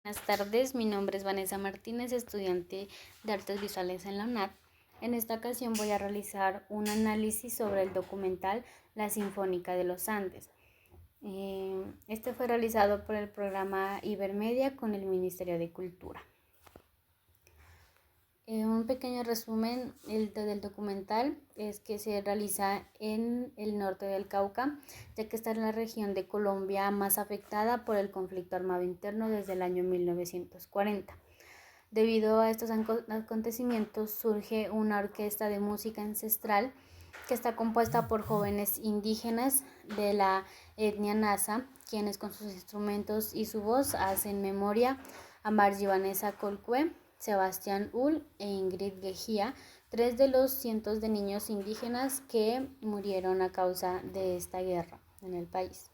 Buenas tardes, mi nombre es Vanessa Martínez, estudiante de Artes Visuales en la UNAD. En esta ocasión voy a realizar un análisis sobre el documental La Sinfónica de los Andes. Este fue realizado por el programa Ibermedia con el Ministerio de Cultura. Un pequeño resumen del documental es que se realiza en el norte del Cauca, ya que está en la región de Colombia más afectada por el conflicto armado interno desde el año 1940. Debido a estos acontecimientos surge una orquesta de música ancestral que está compuesta por jóvenes indígenas de la etnia Nasa, quienes con sus instrumentos y su voz hacen memoria a Margie Vanessa Colque, Sebastián Ull e Ingrid Gejía, 3 de los cientos de niños indígenas que murieron a causa de esta guerra en el país.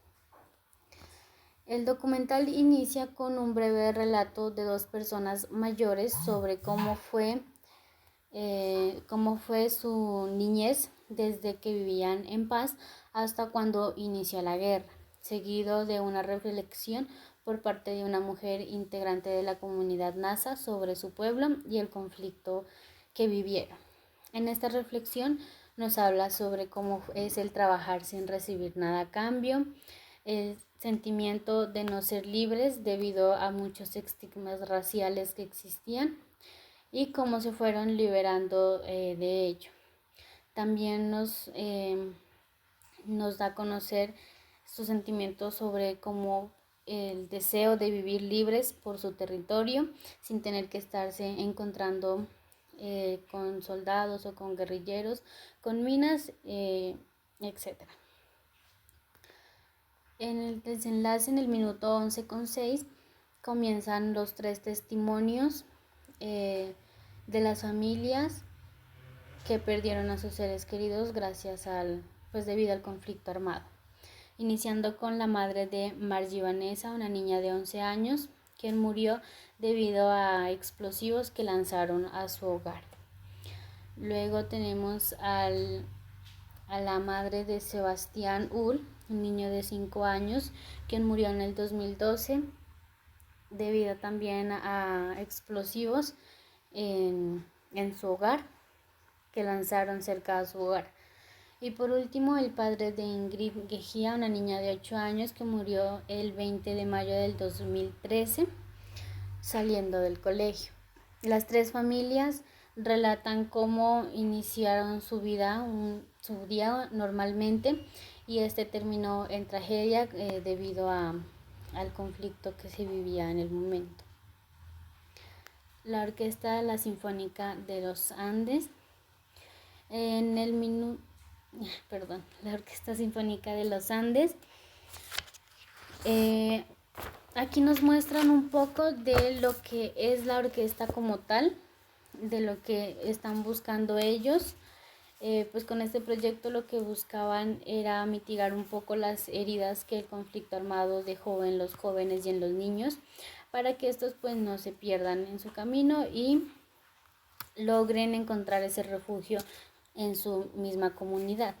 El documental inicia con un breve relato de dos personas mayores sobre cómo fue su niñez desde que vivían en paz hasta cuando inició la guerra, seguido de una reflexión por parte de una mujer integrante de la comunidad Nasa sobre su pueblo y el conflicto que vivieron. En esta reflexión nos habla sobre cómo es el trabajar sin recibir nada a cambio, el sentimiento de no ser libres debido a muchos estigmas raciales que existían y cómo se fueron liberando de ello. También nos da a conocer sus sentimientos sobre cómo el deseo de vivir libres por su territorio sin tener que estarse encontrando con soldados o con guerrilleros, con minas, etc. En el desenlace, en el minuto 11:06, comienzan los 3 testimonios de las familias que perdieron a sus seres queridos debido al conflicto armado. Iniciando con la madre de Margie Vanessa, una niña de 11 años, quien murió debido a explosivos que lanzaron a su hogar. Luego tenemos a la madre de Sebastián Ull, un niño de 5 años, quien murió en el 2012 debido también a explosivos en su hogar que lanzaron cerca de su hogar. Y por último, el padre de Ingrid Gejía, una niña de 8 años que murió el 20 de mayo del 2013 saliendo del colegio. Las 3 familias relatan cómo iniciaron su vida, su día normalmente, y este terminó en tragedia debido al conflicto que se vivía en el momento. La Orquesta La Sinfónica de los Andes. La Orquesta Sinfónica de los Andes. Aquí nos muestran un poco de lo que es la orquesta como tal, de lo que están buscando ellos. Pues con este proyecto lo que buscaban era mitigar un poco las heridas que el conflicto armado dejó en los jóvenes y en los niños, para que estos pues no se pierdan en su camino y logren encontrar ese refugio en su misma comunidad.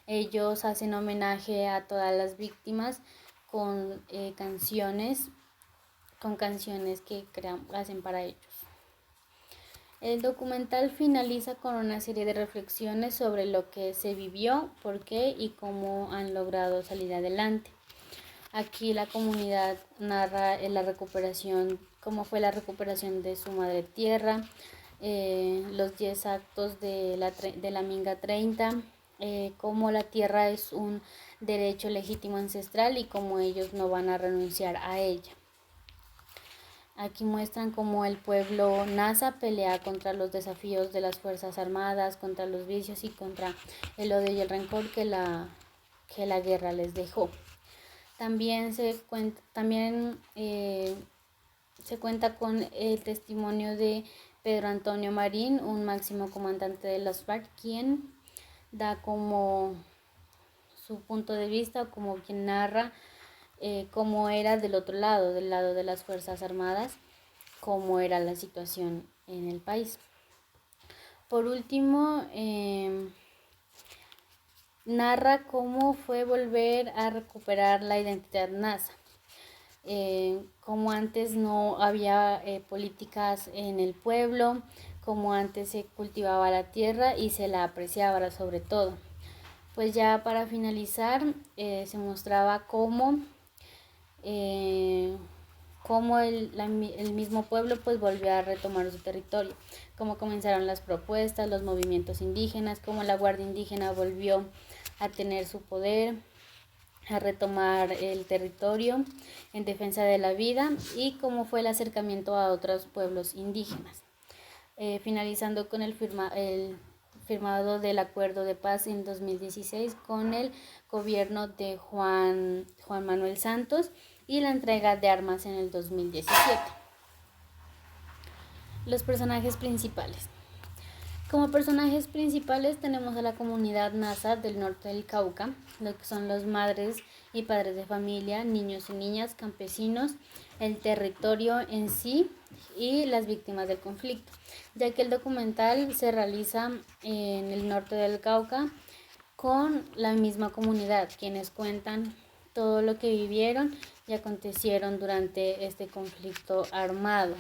Ellos hacen homenaje a todas las víctimas con canciones que hacen para ellos. El documental finaliza con una serie de reflexiones sobre lo que se vivió, por qué y cómo han logrado salir adelante. Aquí la comunidad narra cómo fue la recuperación de su madre tierra, los 10 actos de la Minga 30, cómo la tierra es un derecho legítimo ancestral y cómo ellos no van a renunciar a ella. Aquí muestran cómo el pueblo Nasa pelea contra los desafíos de las Fuerzas Armadas, contra los vicios y contra el odio y el rencor que la guerra les dejó. También se cuenta con el testimonio de Pedro Antonio Marín, un máximo comandante de las FARC, quien da como su punto de vista, como quien narra cómo era del otro lado, del lado de las Fuerzas Armadas, cómo era la situación en el país. Por último, narra cómo fue volver a recuperar la identidad Nasa. como antes no había políticas en el pueblo, como antes se cultivaba la tierra y se la apreciaba sobre todo. Pues ya para finalizar se mostraba cómo el mismo pueblo pues volvió a retomar su territorio, cómo comenzaron las propuestas, los movimientos indígenas, cómo la Guardia Indígena volvió a tener su poder, a retomar el territorio en defensa de la vida y cómo fue el acercamiento a otros pueblos indígenas. Finalizando con el firmado del acuerdo de paz en 2016 con el gobierno de Juan Manuel Santos y la entrega de armas en el 2017. Los personajes principales. Como personajes principales tenemos a la comunidad Nasa del norte del Cauca, lo que son los madres y padres de familia, niños y niñas, campesinos, el territorio en sí y las víctimas del conflicto, ya que el documental se realiza en el norte del Cauca con la misma comunidad, quienes cuentan todo lo que vivieron y acontecieron durante este conflicto armado.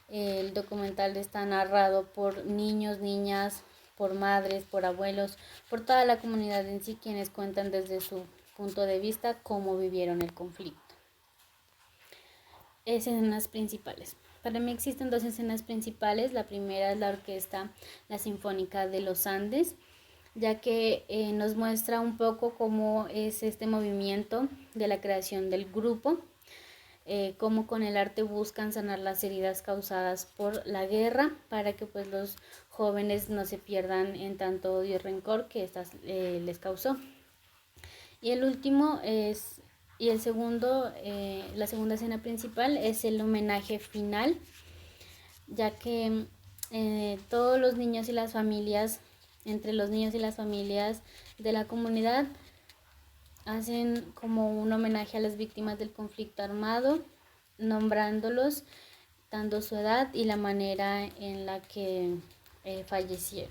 El documental está narrado por niños, niñas, por madres, por abuelos, por toda la comunidad en sí, quienes cuentan desde su punto de vista cómo vivieron el conflicto. Escenas principales. Para mí existen dos escenas principales. La primera es la orquesta, la Sinfónica de los Andes, ya que nos muestra un poco cómo es este movimiento de la creación del grupo, cómo con el arte buscan sanar las heridas causadas por la guerra para que pues los jóvenes no se pierdan en tanto odio y rencor que les causó. Y el último la segunda escena principal es el homenaje final, ya que todos los niños y las familias, entre los niños y las familias de la comunidad, hacen como un homenaje a las víctimas del conflicto armado, nombrándolos, dando su edad y la manera en la que fallecieron.